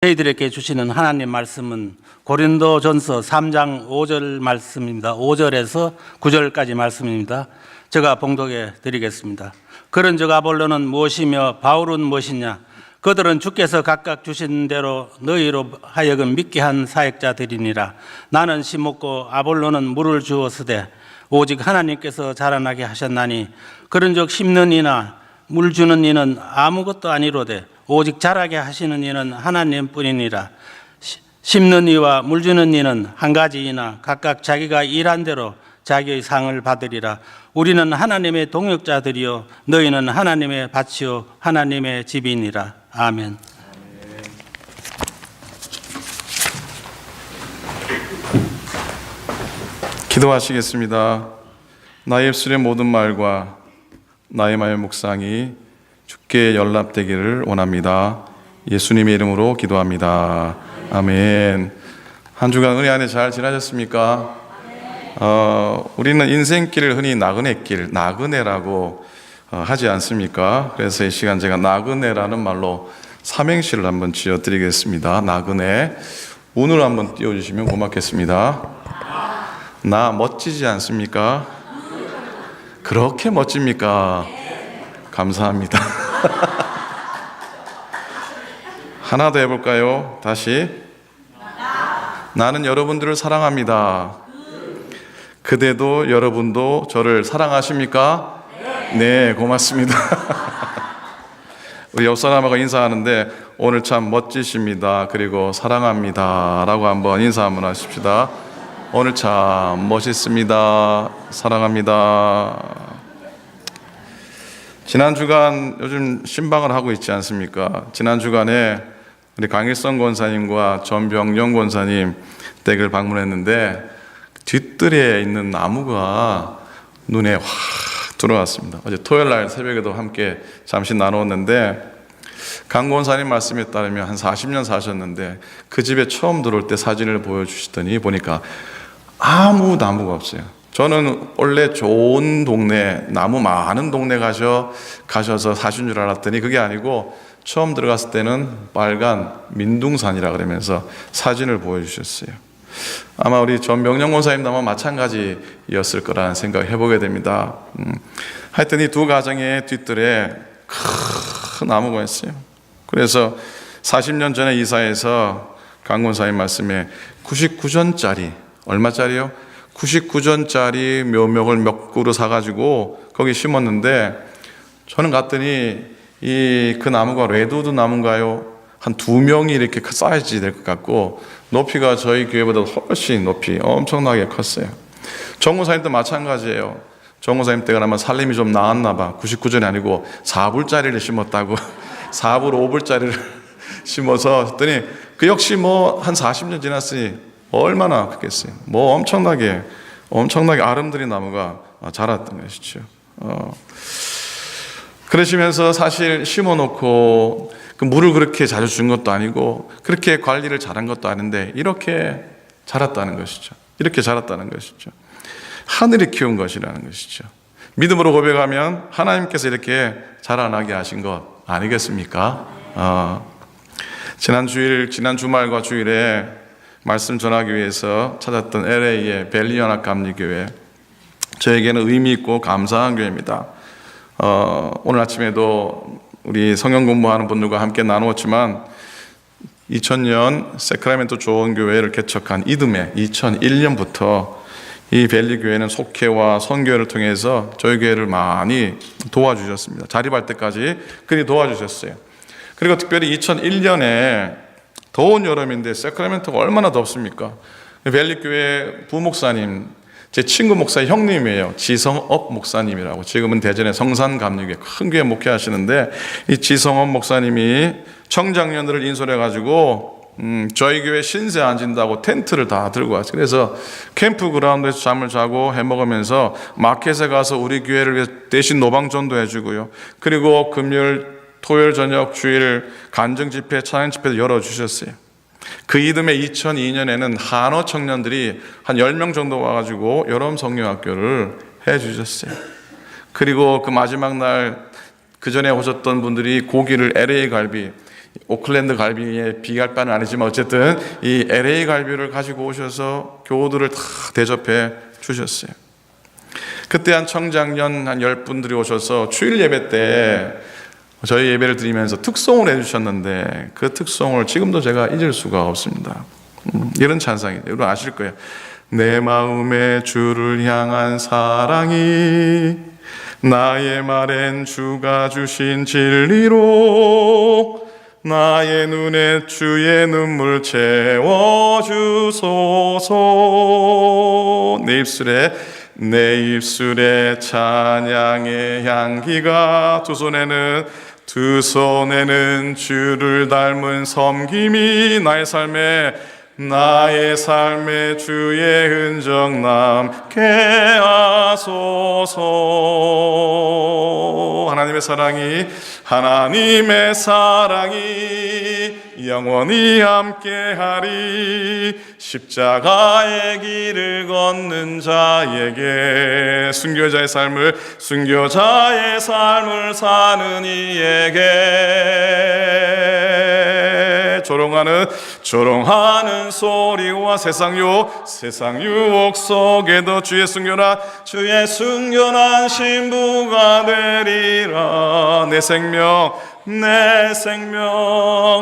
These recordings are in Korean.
저희들에게 주시는 하나님 말씀은 고린도전서 3장 5절 말씀입니다. 5절에서 9절까지 말씀입니다. 제가 봉독해 드리겠습니다. 그런즉 아볼로는 무엇이며 바울은 무엇이냐? 그들은 주께서 각각 주신 대로 너희로 하여금 믿게 한 사역자들이니라. 나는 심었고 아볼로는 물을 주었으되 오직 하나님께서 자라나게 하셨나니 그런즉 심는 이나 물 주는 이는 아무것도 아니로되 오직 자라게 하시는 이는 하나님뿐이니라. 심는 이와 물 주는 이는 한 가지이나 각각 자기가 일한 대로 자기의 상을 받으리라. 우리는 하나님의 동역자들이요 너희는 하나님의 밭이요 하나님의 집이니라. 아멘. 기도하시겠습니다. 나의 입술의 모든 말과 나의 마음의 묵상이 주께 연락되기를 원합니다. 예수님의 이름으로 기도합니다. 아멘. 한 주간 은혜 안에 잘 지나셨습니까? 우리는 인생길을 흔히 나그네길, 나그네라고 하지 않습니까? 그래서 이 시간 제가 나그네라는 말로 삼행시를 한번 지어드리겠습니다. 나그네. 운을 한번 띄워주시면 고맙겠습니다. 나 멋지지 않습니까? 그렇게 멋집니까? 감사합니다. 하나 더 해볼까요? 다시. 나는 여러분들을 사랑합니다. 그대도 여러분도 저를 사랑하십니까? 네, 고맙습니다. 우리 옆 사람하고 인사하는데 오늘 참 멋지십니다. 그리고 사랑합니다 라고 한번 인사 한번 하십시다. 오늘 참 멋있습니다. 사랑합니다. 지난 주간 요즘 신방을 하고 있지 않습니까? 지난 주간에 우리 강일성 권사님과 전병영 권사님 댁을 방문했는데 뒷뜰에 있는 나무가 눈에 확 들어왔습니다. 어제 토요일 날 새벽에도 함께 잠시 나누었는데 강 권사님 말씀에 따르면 한 40년 사셨는데 그 집에 처음 들어올 때 사진을 보여주시더니 보니까 아무 나무가 없어요. 저는 원래 좋은 동네, 나무 많은 동네 가셔서 사신 줄 알았더니 그게 아니고 처음 들어갔을 때는 빨간 민둥산이라 그러면서 사진을 보여주셨어요. 아마 우리 전병영 권사님도 아마 마찬가지였을 거라는 생각을 해보게 됩니다. 하여튼 이 두 가정의 뒷뜰에 큰 나무가 있어요. 그래서 40년 전에 이사해서 강 권사님 말씀에 99전짜리 얼마짜리요? 99전짜리 묘목을 몇 그루 사가지고 거기 심었는데 저는 갔더니 그 나무가 레드우드 나무인가요? 한 2명이 이렇게 쌓여지 될 것 같고 높이가 저희 교회보다 훨씬 높이 엄청나게 컸어요. 정무사님도 마찬가지예요. 정무사님 때가 아마 살림이 좀 나았나 봐. 99전이 아니고 4불짜리를 심었다고 4불, 5불짜리를 심어서 했더니 그 역시 뭐 한 40년 지났으니 얼마나 크겠어요. 뭐 엄청나게 아름드린 나무가 자랐던 것이죠. 그러시면서 사실 심어놓고 그 물을 그렇게 자주 준 것도 아니고 그렇게 관리를 잘한 것도 아닌데 이렇게 자랐다는 것이죠. 이렇게 자랐다는 것이죠. 하늘이 키운 것이라는 것이죠. 믿음으로 고백하면 하나님께서 이렇게 자라나게 하신 것 아니겠습니까? 지난 주말과 주일에 말씀 전하기 위해서 찾았던 LA의 벨리연합감리교회, 저에게는 의미 있고 감사한 교회입니다. 오늘 아침에도 우리 성경 공부하는 분들과 함께 나누었지만 2000년 세크라멘토 좋은교회를 개척한 이듬해 2001년부터 이 벨리교회는 속회와 선교회를 통해서 저희 교회를 많이 도와주셨습니다. 자립할 때까지 그리 도와주셨어요. 그리고 특별히 2001년에 더운 여름인데 세크라멘토가 얼마나 덥습니까? 벨리교회 부목사님, 제 친구 목사의 형님이에요. 지성업 목사님이라고. 지금은 대전의 성산감리교회 큰 교회 목회하시는데 이 지성업 목사님이 청장년들을 인솔해가지고 저희 교회 신세 안 진다고 텐트를 다 들고 왔어요. 그래서 캠프그라운드에서 잠을 자고 해먹으면서 마켓에 가서 우리 교회를 위해서 대신 노방전도 해주고요. 그리고 금요일 토요일 저녁 주일 간증 집회, 찬양 집회도 열어주셨어요. 그 이듬해 2002년에는 한어 청년들이 한 10명 정도 와가지고 여름 성경학교를 해주셨어요. 그리고 그 마지막 날 그 전에 오셨던 분들이 고기를 LA 갈비 오클랜드 갈비에 비할 바는 아니지만 어쨌든 이 LA 갈비를 가지고 오셔서 교우들을 다 대접해 주셨어요. 그때 한 청장년 한 10분들이 오셔서 주일 예배 때 저희 예배를 드리면서 특송을 해주셨는데 그 특송을 지금도 제가 잊을 수가 없습니다. 이런 찬상이에요. 여러분 아실 거예요. 내 마음에 주를 향한 사랑이 나의 말엔 주가 주신 진리로 나의 눈에 주의 눈물 채워주소서. 내 입술에 찬양의 향기가 두 손에는 주를 닮은 섬김이 나의 삶에 주의 흔적 남게 하소서. 하나님의 사랑이 영원히 함께하리. 십자가의 길을 걷는 자에게 순교자의 삶을 사는 이에게 조롱하는 소리와 세상 유혹 속에도 주의 순교한 신부가 되리라. 내 생명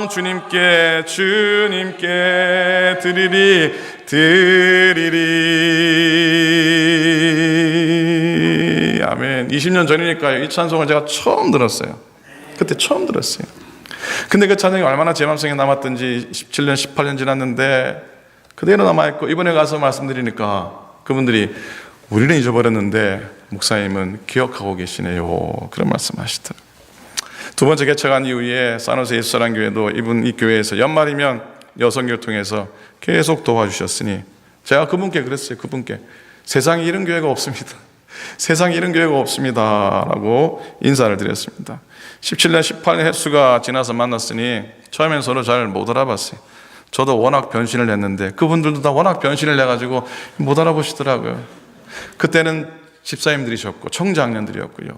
주님께 드리리. 아멘. 20년 전이니까요. 이 찬송을 제가 처음 들었어요. 그때 처음 들었어요. 근데 그 찬양이 얼마나 제 마음속에 남았던지 17년, 18년 지났는데 그대로 남아있고 이번에 가서 말씀드리니까 그분들이 우리는 잊어버렸는데 목사님은 기억하고 계시네요. 그런 말씀하시더라고요. 두 번째 개척한 이후에 산호세 예수사랑교회도 이 교회에서 연말이면 여성교회 통해서 계속 도와주셨으니 제가 그분께 그랬어요. 세상에 이런 교회가 없습니다. 세상에 이런 교회가 없습니다 라고 인사를 드렸습니다. 17년 18년 횟수가 지나서 만났으니 처음엔 서로 잘 못 알아봤어요. 저도 워낙 변신을 했는데 그분들도 다 워낙 변신을 해가지고 못 알아보시더라고요. 그때는 집사님들이셨고 청장년들이었고요.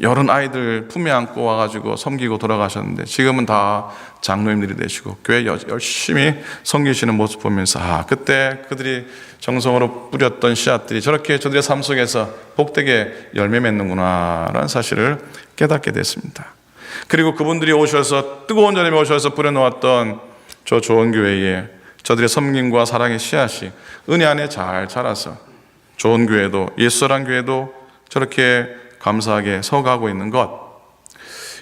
여러 아이들 품에 안고 와가지고 섬기고 돌아가셨는데 지금은 다 장로님들이 되시고 교회 열심히 섬기시는 모습 보면서 그때 그들이 정성으로 뿌렸던 씨앗들이 저렇게 저들의 삶 속에서 복되게 열매 맺는구나 라는 사실을 깨닫게 됐습니다. 그리고 그분들이 오셔서 뜨거운 저녁에 오셔서 뿌려놓았던 저 좋은 교회에 저들의 섬김과 사랑의 씨앗이 은혜 안에 잘 자라서 좋은 교회도 예수사랑 교회도 저렇게 감사하게 서가고 있는 것,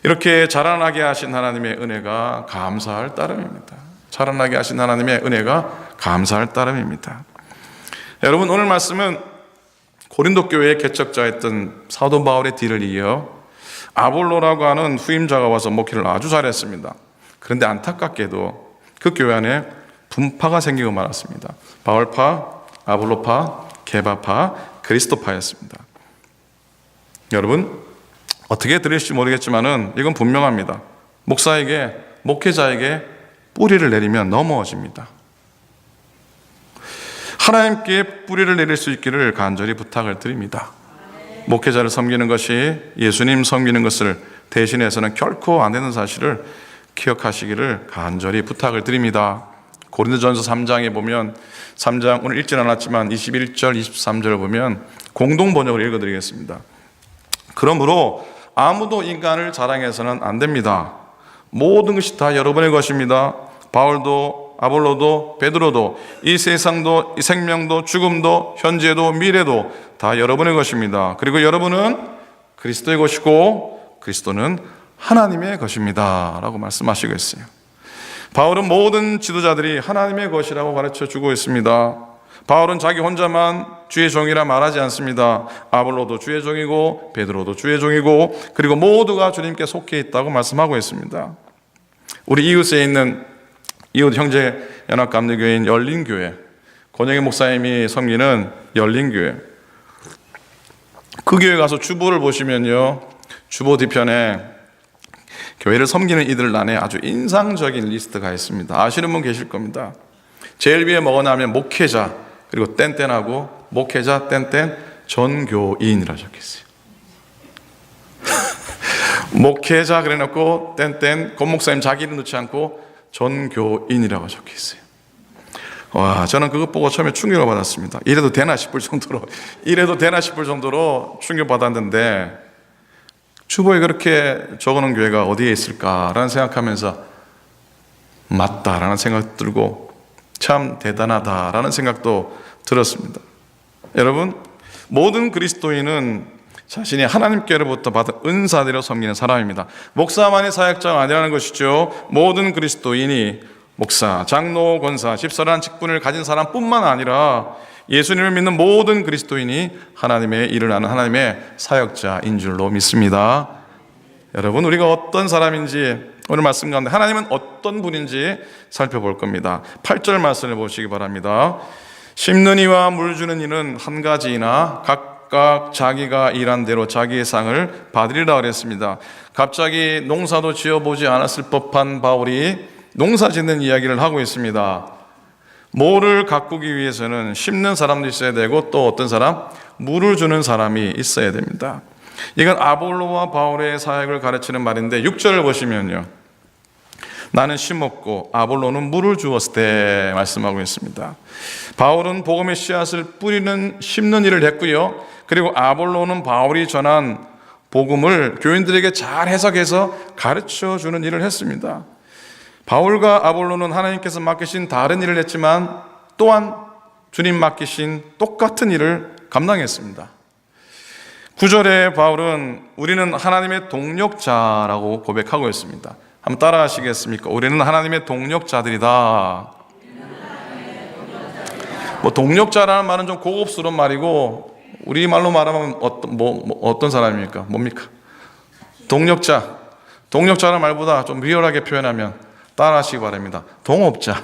이렇게 자라나게 하신 하나님의 은혜가 감사할 따름입니다. 자라나게 하신 하나님의 은혜가 감사할 따름입니다. 여러분, 오늘 말씀은 고린도 교회의 개척자였던 사도 바울의 뒤를 이어 아볼로라고 하는 후임자가 와서 목회를 아주 잘했습니다. 그런데 안타깝게도 그 교회 안에 분파가 생기고 말았습니다. 바울파, 아볼로파, 게바파, 그리스도파였습니다. 여러분, 어떻게 들으실지 모르겠지만은 이건 분명합니다. 목회자에게 뿌리를 내리면 넘어집니다. 하나님께 뿌리를 내릴 수 있기를 간절히 부탁을 드립니다. 목회자를 섬기는 것이 예수님 섬기는 것을 대신해서는 결코 안 되는 사실을 기억하시기를 간절히 부탁을 드립니다. 고린도전서 3장에 보면 3장 오늘 읽진 않았지만 21절 23절을 보면 공동 번역을 읽어드리겠습니다. 그러므로 아무도 인간을 자랑해서는 안 됩니다. 모든 것이 다 여러분의 것입니다. 바울도 아볼로도 베드로도 이 세상도 이 생명도 죽음도 현재도 미래도 다 여러분의 것입니다. 그리고 여러분은 그리스도의 것이고 그리스도는 하나님의 것입니다 라고 말씀하시고 있어요. 바울은 모든 지도자들이 하나님의 것이라고 가르쳐 주고 있습니다. 바울은 자기 혼자만 주의 종이라 말하지 않습니다. 아볼로도 주의 종이고 베드로도 주의 종이고 그리고 모두가 주님께 속해 있다고 말씀하고 있습니다. 우리 이웃에 있는 이웃 형제 연합감리교회인 열린교회, 권영희 목사님이 섬기는 열린교회, 그 교회 가서 주보를 보시면요, 주보 뒤편에 교회를 섬기는 이들란에 아주 인상적인 리스트가 있습니다. 아시는 분 계실 겁니다. 제일 위에 뭐가 나오면 목회자, 그리고 땡땡하고 목회자 땡땡 전교인이라 적혀있어요. 목회자 그래놓고 땡땡 권목사님 자기 이름 넣지 않고 전교인이라고 적혀 있어요. 와, 저는 그것 보고 처음에 충격을 받았습니다. 이래도 되나 싶을 정도로 충격받았는데, 주보에 그렇게 적어놓은 교회가 어디에 있을까라는 생각하면서 맞다라는 생각 들고 참 대단하다라는 생각도 들었습니다. 여러분, 모든 그리스도인은 자신이 하나님께로부터 받은 은사대로 섬기는 사람입니다. 목사만이 사역자가 아니라는 것이죠. 모든 그리스도인이 목사, 장로, 권사, 집사라는 직분을 가진 사람뿐만 아니라 예수님을 믿는 모든 그리스도인이 하나님의 일을 하는 하나님의 사역자인 줄로 믿습니다. 여러분, 우리가 어떤 사람인지 오늘 말씀 가운데 하나님은 어떤 분인지 살펴볼 겁니다. 8절 말씀을 보시기 바랍니다. 심는 이와 물 주는 이는 한 가지이나 각각 자기가 일한 대로 자기의 상을 받으리라 그랬습니다. 갑자기 농사도 지어보지 않았을 법한 바울이 농사 짓는 이야기를 하고 있습니다. 모를 가꾸기 위해서는 심는 사람도 있어야 되고 또 어떤 사람? 물을 주는 사람이 있어야 됩니다. 이건 아볼로와 바울의 사역을 가르치는 말인데 6절을 보시면요, 나는 심었고 아볼로는 물을 주었을 때 말씀하고 있습니다. 바울은 복음의 씨앗을 뿌리는 심는 일을 했고요, 그리고 아볼로는 바울이 전한 복음을 교인들에게 잘 해석해서 가르쳐주는 일을 했습니다. 바울과 아볼로는 하나님께서 맡기신 다른 일을 했지만 또한 주님 맡기신 똑같은 일을 감당했습니다. 9절에 바울은 우리는 하나님의 동력자라고 고백하고 있습니다. 한번 따라 하시겠습니까? 우리는 하나님의 동력자들이다. 동력자라는 말은 좀 고급스러운 말이고 우리말로 말하면 어떤 사람입니까? 뭡니까? 동력자라는 말보다 좀 리얼하게 표현하면 따라 하시기 바랍니다. 동업자예요,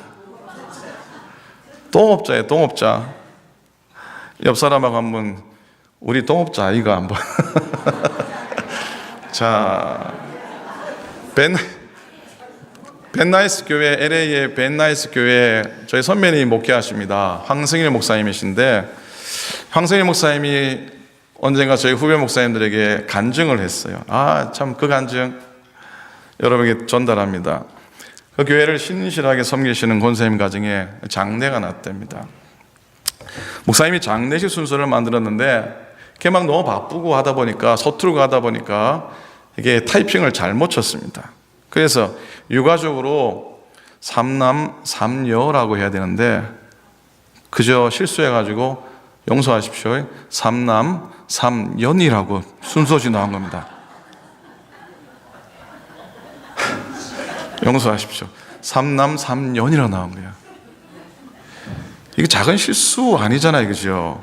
동업자. 옆 사람하고 한번 우리 동업자 아이가 한번 자, 벤나이스 교회, LA의 벤나이스 교회 저희 선배님이 목회하십니다. 황승일 목사님이신데, 황승일 목사님이 언젠가 저희 후배 목사님들에게 간증을 했어요. 참 그 간증 여러분에게 전달합니다. 그 교회를 신실하게 섬기시는 권사님 가정에 장례가 났답니다. 목사님이 장례식 순서를 만들었는데 그게 막 너무 바쁘고 하다 보니까, 서투르고 하다 보니까 이게 타이핑을 잘못 쳤습니다. 그래서 유가족으로 3남 3여라고 해야 되는데 그저 실수해가지고 용서하십시오, 3남 3연이라고 순서지 나온 겁니다. 용서하십시오. 3남 3연이라고 나온 거예요. 이게 작은 실수 아니잖아요, 그죠?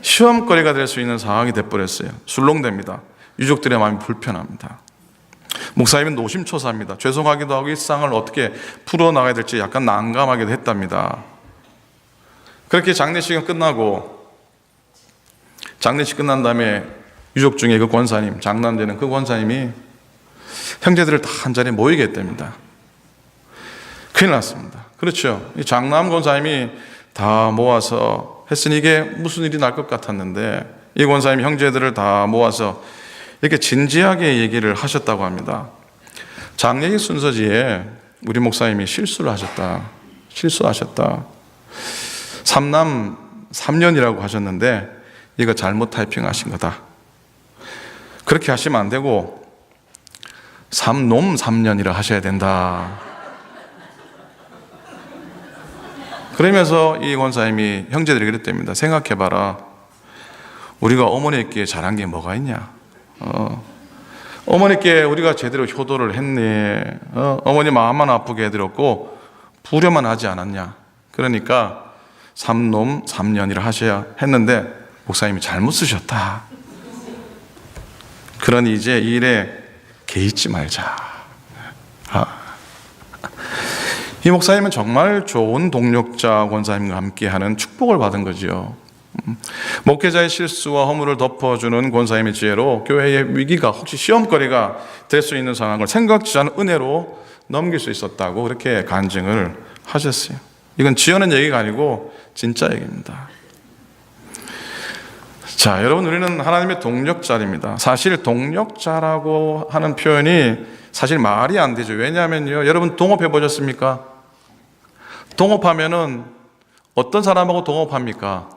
시험거리가 될 수 있는 상황이 돼버렸어요. 술렁됩니다. 유족들의 마음이 불편합니다. 목사님은 노심초사합니다. 죄송하기도 하고 일상을 어떻게 풀어나가야 될지 약간 난감하기도 했답니다. 그렇게 장례식은 끝나고, 장례식 끝난 다음에 유족 중에 그 권사님, 장남되는 그 권사님이 형제들을 다 한자리에 모이게 했답니다. 큰일 났습니다. 그렇죠. 이 장남 권사님이 다 모아서 했으니 이게 무슨 일이 날 것 같았는데, 이 권사님이 형제들을 다 모아서 이렇게 진지하게 얘기를 하셨다고 합니다. 장례식 순서지에 우리 목사님이 실수하셨다. 3남 3년이라고 하셨는데 이거 잘못 타이핑하신 거다. 그렇게 하시면 안 되고 3놈 3년이라 하셔야 된다. 그러면서 이 권사님이 형제들이 그랬답니다. 생각해봐라. 우리가 어머니께 잘한 게 뭐가 있냐? 어머니께 우리가 제대로 효도를 했네. 어머니 마음만 아프게 해드렸고 부려만 하지 않았냐? 그러니까 3놈 3년이라 하셔야 했는데 목사님이 잘못 쓰셨다. 그러니 이제 이 일에 개의치 말자. 이 목사님은 정말 좋은 동력자 권사님과 함께하는 축복을 받은 거지요. 목회자의 실수와 허물을 덮어주는 권사님의 지혜로 교회의 위기가, 혹시 시험거리가 될 수 있는 상황을 생각지 않은 은혜로 넘길 수 있었다고 그렇게 간증을 하셨어요. 이건 지어낸 얘기가 아니고 진짜 얘기입니다. 자, 여러분, 우리는 하나님의 동력자입니다. 사실 동력자라고 하는 표현이 사실 말이 안 되죠. 왜냐하면요, 여러분 동업해 보셨습니까? 동업하면은 어떤 사람하고 동업합니까?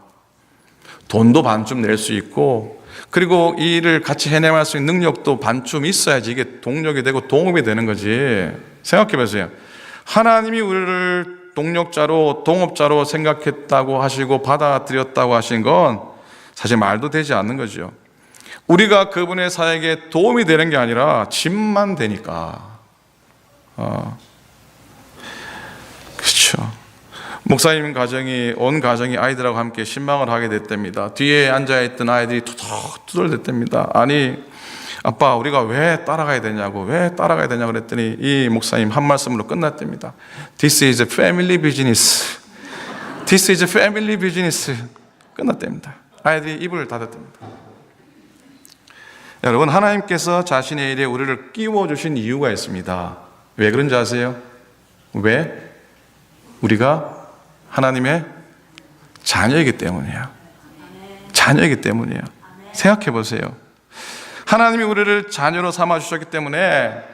돈도 반쯤 낼 수 있고, 그리고 이 일을 같이 해내갈 수 있는 능력도 반쯤 있어야지 이게 동력이 되고 동업이 되는 거지. 생각해 보세요. 하나님이 우리를 동력자로, 동업자로 생각했다고 하시고 받아들였다고 하신 건 사실 말도 되지 않는 거죠. 우리가 그분의 사역에 도움이 되는 게 아니라 짐만 되니까. 그렇죠. 목사님 가정이, 온 가정이 아이들하고 함께 신방을 하게 됐답니다. 뒤에 앉아있던 아이들이 투덜댔답니다. 아니, 아빠, 우리가 왜 따라가야 되냐고, 왜 따라가야 되냐고 그랬더니 이 목사님 한 말씀으로 끝났답니다. This is a family business. This is a family business. 끝났답니다. 아이들이 입을 닫았답니다. 여러분, 하나님께서 자신의 일에 우리를 끼워주신 이유가 있습니다. 왜 그런지 아세요? 왜? 우리가 하나님의 자녀이기 때문이에요. 자녀이기 때문이에요. 생각해 보세요. 하나님이 우리를 자녀로 삼아주셨기 때문에,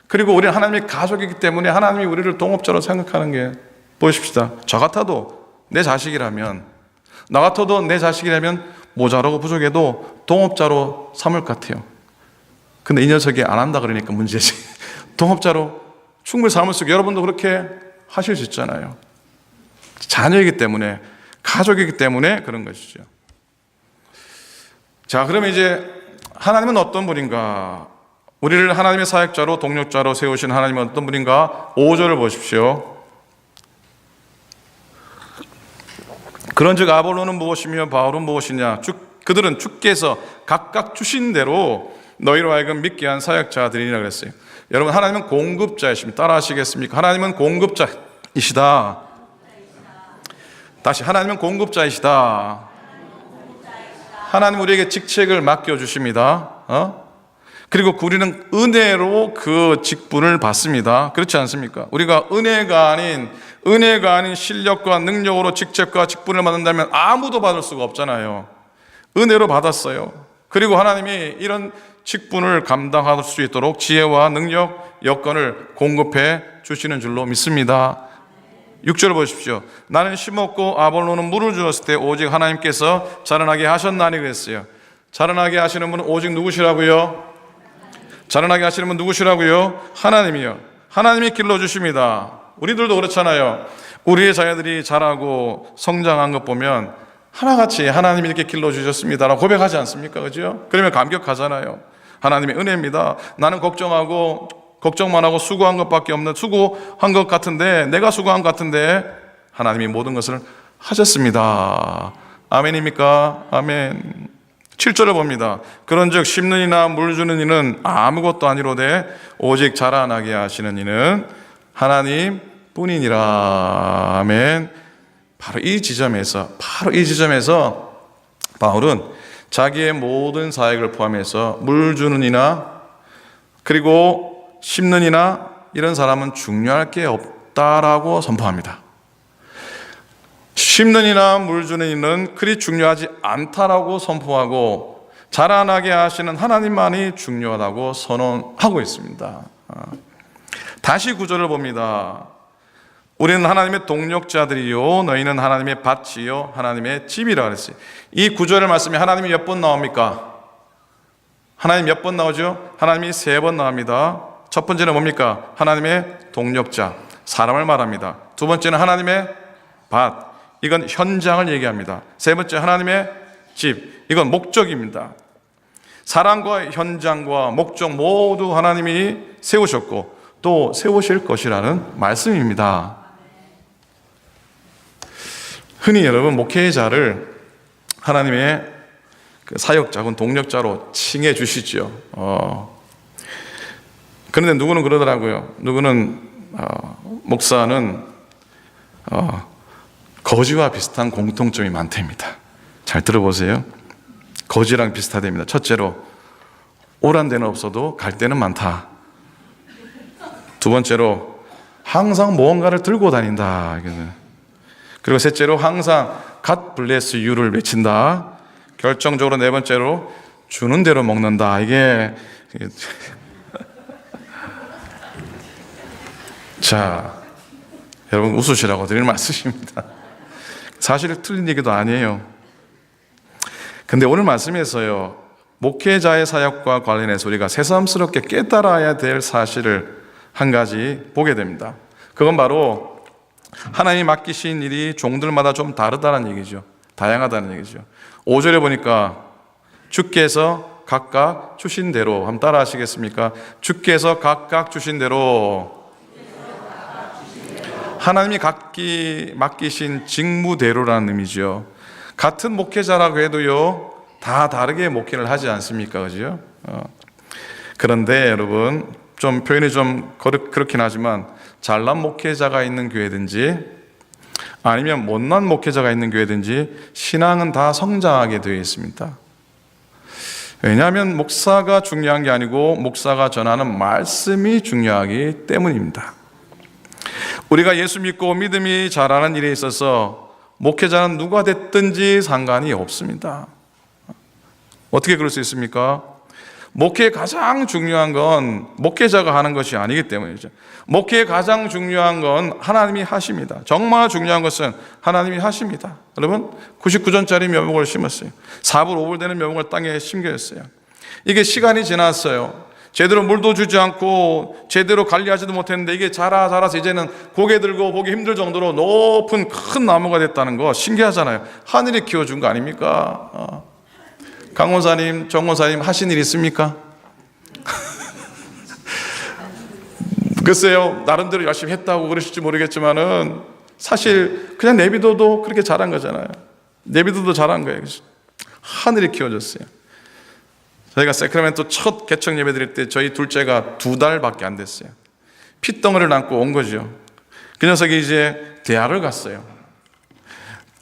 그리고 우리는 하나님의 가족이기 때문에 하나님이 우리를 동업자로 생각하는 게, 보십시다. 저 같아도 내 자식이라면, 나 같아도 내 자식이라면 모자라고 부족해도 동업자로 삼을 것 같아요. 근데 이 녀석이 안 한다 그러니까 문제지. 동업자로 충분히 삼을 수 있고, 여러분도 그렇게 하실 수 있잖아요. 자녀이기 때문에, 가족이기 때문에 그런 것이죠. 자, 그러면 이제 하나님은 어떤 분인가? 우리를 하나님의 사역자로, 동력자로 세우신 하나님은 어떤 분인가? 5절을 보십시오. 그런즉 아볼로는 무엇이며 바울은 무엇이냐? 그들은 주께서 각각 주신 대로 너희로 하여금 믿게 한 사역자들이라 그랬어요. 여러분, 하나님은 공급자이십니다. 따라 하시겠습니까? 하나님은 공급자이시다. 다시, 하나님은 공급자이시다. 하나님 우리에게 직책을 맡겨주십니다. 그리고 우리는 은혜로 그 직분을 받습니다. 그렇지 않습니까? 우리가 은혜가 아닌 실력과 능력으로 직책과 직분을 받는다면 아무도 받을 수가 없잖아요. 은혜로 받았어요. 그리고 하나님이 이런 직분을 감당할 수 있도록 지혜와 능력, 여건을 공급해 주시는 줄로 믿습니다. 6절 보십시오. 나는 심었고 아볼로는 물을 주었을 때 오직 하나님께서 자라나게 하셨나니 그랬어요. 자라나게 하시는 분은 오직 누구시라고요? 자라나게 하시는 분은 누구시라고요? 하나님이요. 하나님이 길러주십니다. 우리들도 그렇잖아요. 우리의 자녀들이 자라고 성장한 것 보면 하나같이 하나님이 이렇게 길러주셨습니다라고 고백하지 않습니까? 그죠? 그러면 감격하잖아요. 하나님의 은혜입니다. 나는 걱정만 하고 수고한 것밖에 없는, 수고한 것 같은데, 내가 수고한 것 같은데 하나님이 모든 것을 하셨습니다. 아멘입니까? 아멘. 7절을 봅니다. 그런즉 심는 이나 물 주는 이는 아무것도 아니로되 오직 자라나게 하시는 이는 하나님 뿐이니라. 아멘. 바로 이 지점에서 바울은 자기의 모든 사역을 포함해서 물 주는 이나 그리고 심는 이나 이런 사람은 중요할 게 없다라고 선포합니다. 심는 이나 물 주는 이는 그리 중요하지 않다라고 선포하고 자라나게 하시는 하나님만이 중요하다고 선언하고 있습니다. 다시 9절을 봅니다. 우리는 하나님의 동력자들이요 너희는 하나님의 밭이요 하나님의 집이라 그랬어요. 이 9절의 말씀이 하나님이 몇 번 나옵니까? 하나님 몇 번 나오죠? 하나님이 3번 나옵니다. 첫 번째는 뭡니까? 하나님의 동력자, 사람을 말합니다. 두 번째는 하나님의 밭, 이건 현장을 얘기합니다. 세 번째 하나님의 집, 이건 목적입니다. 사람과 현장과 목적 모두 하나님이 세우셨고 또 세우실 것이라는 말씀입니다. 흔히 여러분 목회자를 하나님의 사역자 혹은 동력자로 칭해 주시죠. 그런데 누구는 그러더라고요. 누구는 목사는 거지와 비슷한 공통점이 많답니다. 잘 들어보세요. 거지랑 비슷하답니다. 첫째로 오란 데는 없어도 갈 데는 많다. 두 번째로 항상 무언가를 들고 다닌다. 그리고 셋째로 항상 God bless you를 외친다. 결정적으로 네 번째로 주는 대로 먹는다. 이게 자, 여러분 웃으시라고 드릴 말씀입니다. 사실 틀린 얘기도 아니에요. 근데 오늘 말씀에서요, 목회자의 사역과 관련해서 우리가 새삼스럽게 깨달아야 될 사실을 한 가지 보게 됩니다. 그건 바로 하나님이 맡기신 일이 종들마다 좀 다르다는 얘기죠. 다양하다는 얘기죠. 5절에 보니까 주께서 각각 주신 대로, 한번 따라 하시겠습니까? 주께서 각각 주신 대로, 하나님이 맡기신 직무대로라는 의미죠. 같은 목회자라고 해도요, 다 다르게 목회를 하지 않습니까? 그죠? 그런데 여러분, 좀 표현이 좀 그렇긴 하지만, 잘난 목회자가 있는 교회든지 아니면 못난 목회자가 있는 교회든지 신앙은 다 성장하게 되어 있습니다. 왜냐하면 목사가 중요한 게 아니고 목사가 전하는 말씀이 중요하기 때문입니다. 우리가 예수 믿고 믿음이 자라는 일에 있어서 목회자는 누가 됐든지 상관이 없습니다. 어떻게 그럴 수 있습니까? 목회의 가장 중요한 건 목회자가 하는 것이 아니기 때문이죠. 목회의 가장 중요한 건 하나님이 하십니다. 정말 중요한 것은 하나님이 하십니다. 여러분, 99전짜리 묘목을 심었어요. 4불 5불 되는 묘목을 땅에 심겼어요. 이게 시간이 지났어요. 제대로 물도 주지 않고 제대로 관리하지도 못했는데 이게 자라서 이제는 고개 들고 보기 힘들 정도로 높은 큰 나무가 됐다는 거 신기하잖아요. 하늘이 키워준 거 아닙니까? 강 원사님, 정 원사님 하신 일 있습니까? 글쎄요, 나름대로 열심히 했다고 그러실지 모르겠지만은 사실 그냥 내비둬도 그렇게 자란 거잖아요. 내비둬도 자란 거예요. 하늘이 키워줬어요. 저희가 세크라멘토 첫 개척 예배 드릴 때 저희 둘째가 2달밖에 안 됐어요. 핏덩어리를 안고 온 거죠. 그 녀석이 이제 대학을 갔어요.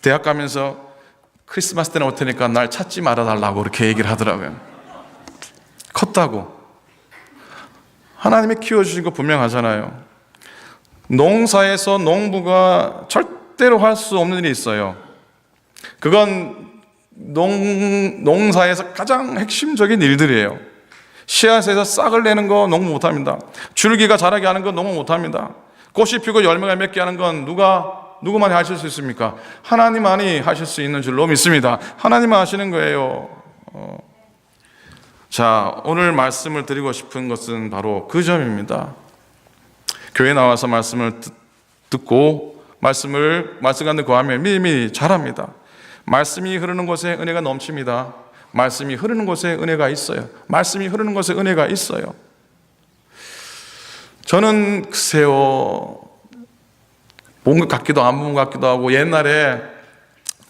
대학 가면서 크리스마스 때는 올 테니까 날 찾지 말아달라고 그렇게 얘기를 하더라고요. 컸다고. 하나님이 키워주신 거 분명하잖아요. 농사에서 농부가 절대로 할 수 없는 일이 있어요. 그건 농사에서 가장 핵심적인 일들이에요. 씨앗에서 싹을 내는 거 농부 못합니다. 줄기가 자라게 하는 건 농부 못합니다. 꽃이 피고 열매가 맺게 하는 건 누구만이 하실 수 있습니까? 하나님만이 하실 수 있는 줄로 믿습니다. 하나님만 하시는 거예요. 자, 오늘 말씀을 드리고 싶은 것은 바로 그 점입니다. 교회 나와서 말씀을 듣고 말씀 가운데 거하면 믿음이 자랍니다. 말씀이 흐르는 곳에 은혜가 넘칩니다. 말씀이 흐르는 곳에 은혜가 있어요. 말씀이 흐르는 곳에 은혜가 있어요. 저는 글쎄요, 본 것 같기도 안 본 것 같기도 하고, 옛날에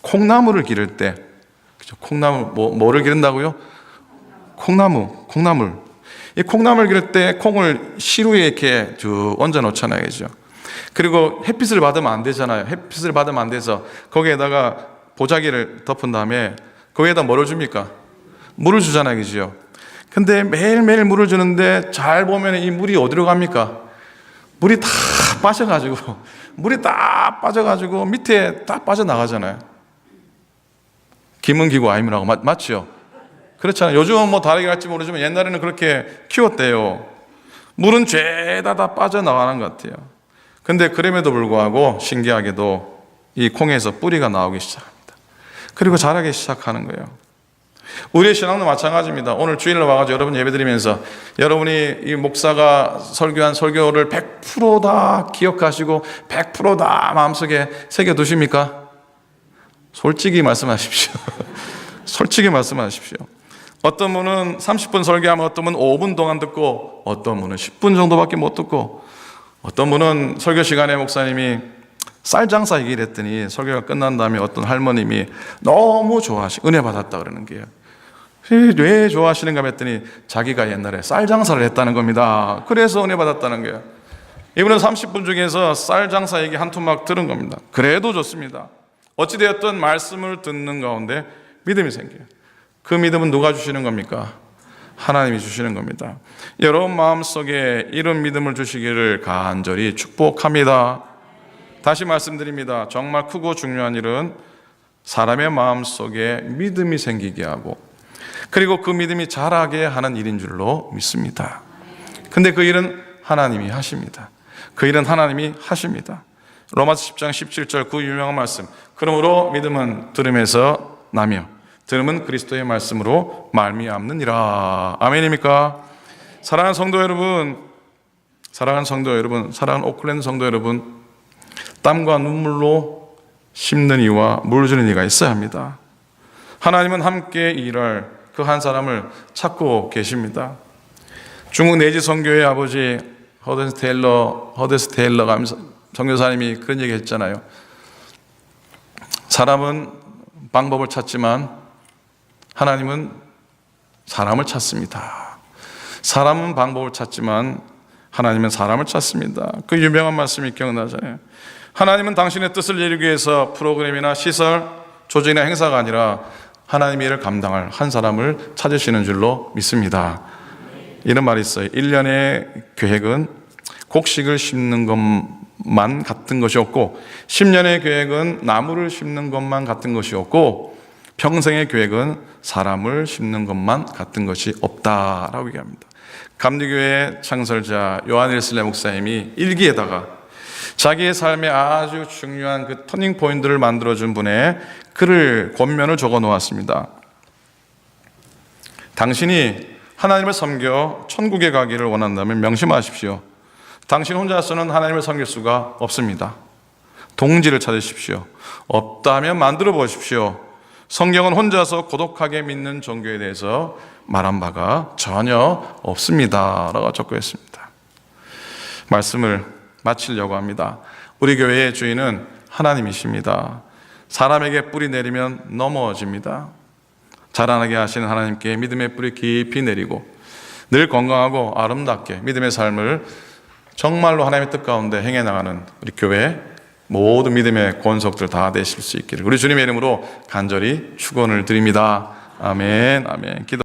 콩나물을 기를 때, 그죠? 콩나물, 뭐를 기른다고요? 콩나물. 이 콩나물 기를 때 콩을 시루에 이렇게 쭉 얹어 놓잖아요. 그죠? 그리고 햇빛을 받으면 안 되잖아요. 햇빛을 받으면 안 돼서 거기에다가 보자기를 덮은 다음에 거기에다 뭐를 줍니까? 물을 주잖아요. 그죠? 근데 매일매일 물을 주는데 잘 보면 이 물이 어디로 갑니까? 물이 다 빠져가지고 밑에 다 빠져나가잖아요. 김은기고 아임이라고 맞죠? 그렇잖아요. 요즘은 뭐 다르게 할지 모르지만 옛날에는 그렇게 키웠대요. 물은 죄다 다 빠져나가는 것 같아요. 근데 그럼에도 불구하고 신기하게도 이 콩에서 뿌리가 나오기 시작합니다. 그리고 자라기 시작하는 거예요. 우리의 신앙도 마찬가지입니다. 오늘 주일날 와가지고 여러분 예배드리면서 여러분이 이 목사가 설교한 설교를 100% 다 기억하시고 100% 다 마음속에 새겨두십니까? 솔직히 말씀하십시오. 솔직히 말씀하십시오. 어떤 분은 30분 설교하면 어떤 분은 5분 동안 듣고 어떤 분은 10분 정도밖에 못 듣고 어떤 분은 설교 시간에 목사님이 쌀 장사 얘기를 했더니 설교가 끝난 다음에 어떤 할머님이 너무 은혜 받았다 그러는 거예요. 왜 좋아하시는가 했더니 자기가 옛날에 쌀 장사를 했다는 겁니다. 그래서 은혜 받았다는 거예요. 이분은 30분 중에서 쌀 장사 얘기 한 토막 들은 겁니다. 그래도 좋습니다. 어찌되었든 말씀을 듣는 가운데 믿음이 생겨요. 그 믿음은 누가 주시는 겁니까? 하나님이 주시는 겁니다. 여러분 마음속에 이런 믿음을 주시기를 간절히 축복합니다. 다시 말씀드립니다. 정말 크고 중요한 일은 사람의 마음속에 믿음이 생기게 하고 그리고 그 믿음이 자라게 하는 일인 줄로 믿습니다. 근데 그 일은 하나님이 하십니다. 그 일은 하나님이 하십니다. 로마서 10장 17절 그 유명한 말씀. 그러므로 믿음은 들음에서 나며 들음은 그리스도의 말씀으로 말미암느니라. 아멘입니까? 사랑하는 성도 여러분, 사랑하는 오클랜드 성도 여러분, 땀과 눈물로 심는 이와 물 주는 이가 있어야 합니다. 하나님은 함께 일할 그 한 사람을 찾고 계십니다. 중국 내지 선교회 아버지 허데스 테일러 선교사님이 그런 얘기 했잖아요. 사람은 방법을 찾지만 하나님은 사람을 찾습니다. 사람은 방법을 찾지만 하나님은 사람을 찾습니다. 그 유명한 말씀이 기억나잖아요. 하나님은 당신의 뜻을 이루기 위해서 프로그램이나 시설, 조직이나 행사가 아니라 하나님의 일을 감당할 한 사람을 찾으시는 줄로 믿습니다. 이런 말이 있어요. 1년의 계획은 곡식을 심는 것만 같은 것이 없고 10년의 계획은 나무를 심는 것만 같은 것이 없고 평생의 계획은 사람을 심는 것만 같은 것이 없다라고 얘기합니다. 감리교회 창설자 요한 웨슬리 목사님이 일기에다가 자기의 삶에 아주 중요한 그 터닝 포인트를 만들어준 분의 글을 권면을 적어 놓았습니다. 당신이 하나님을 섬겨 천국에 가기를 원한다면 명심하십시오. 당신 혼자서는 하나님을 섬길 수가 없습니다. 동지를 찾으십시오. 없다면 만들어 보십시오. 성경은 혼자서 고독하게 믿는 종교에 대해서 말한 바가 전혀 없습니다. 라고 적고 있습니다. 말씀을 마치려고 합니다. 우리 교회의 주인은 하나님이십니다. 사람에게 뿌리 내리면 넘어집니다. 자라나게 하시는 하나님께 믿음의 뿌리 깊이 내리고 늘 건강하고 아름답게 믿음의 삶을 정말로 하나님의 뜻 가운데 행해 나가는 우리 교회 모든 믿음의 권속들 다 되실 수 있기를 우리 주님의 이름으로 간절히 축원을 드립니다. 아멘. 아멘. 기도.